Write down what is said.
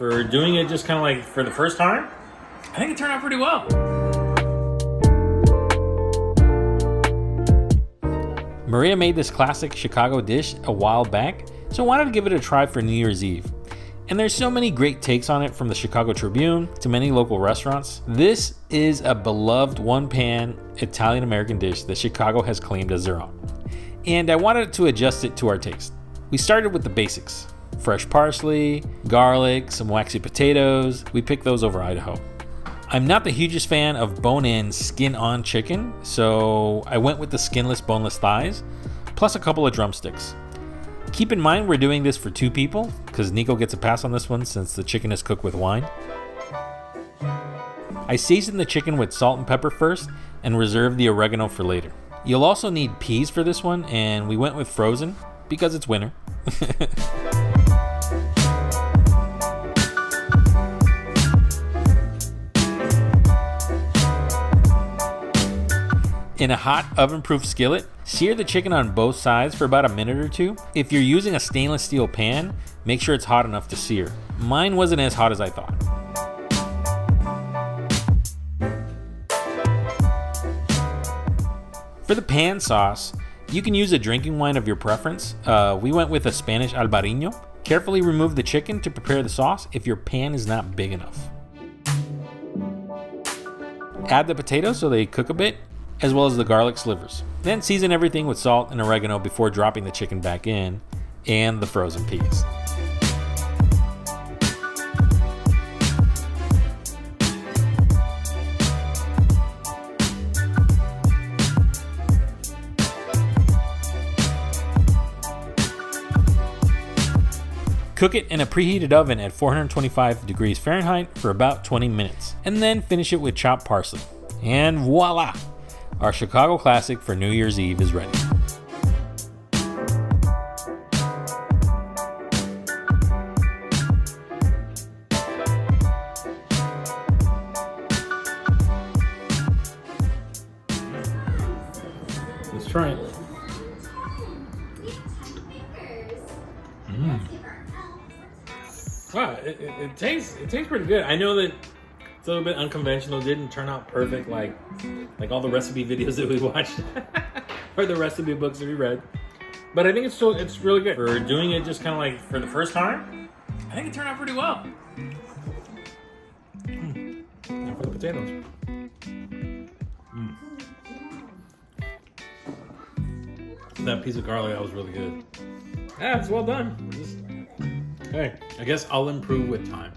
For doing it just kind of like for the first time, I think it turned out pretty well. Maria made this classic Chicago dish a while back, so I wanted to give it a try for New Year's Eve. And there's so many great takes on it, from the Chicago Tribune to many local restaurants. This is a beloved one-pan Italian-American dish that Chicago has claimed as their own. And I wanted to adjust it to our taste. We started with the basics. Fresh parsley, garlic, some waxy potatoes. We picked those over Idaho. I'm not the hugest fan of bone-in, skin-on chicken, so I went with the skinless, boneless thighs, plus a couple of drumsticks. Keep in mind we're doing this for 2 people, because Nico gets a pass on this one since the chicken is cooked with wine. I seasoned the chicken with salt and pepper first and reserved the oregano for later. You'll also need peas for this one, and we went with frozen because it's winter. In a hot oven-proof skillet, sear the chicken on both sides for about a minute or 2. If you're using a stainless steel pan, make sure it's hot enough to sear. Mine wasn't as hot as I thought. For the pan sauce, you can use a drinking wine of your preference. We went with a Spanish Albarino. Carefully remove the chicken to prepare the sauce if your pan is not big enough. Add the potatoes so they cook a bit, as well as the garlic slivers. Then season everything with salt and oregano before dropping the chicken back in, and the frozen peas. Cook it in a preheated oven at 425 degrees Fahrenheit for about 20 minutes, and then finish it with chopped parsley. And voila! Our Chicago classic for New Year's Eve is ready. Let's try it. Wow, it tastes pretty good. I know that it's a little bit unconventional. It didn't turn out perfect like all the recipe videos that we watched or the recipe books that we read. But I think it's really good. For doing it just kind of like for the first time, I think it turned out pretty well. Now for the potatoes. That piece of garlic, that was really good. Yeah, it's well done. Hey, I guess I'll improve with time.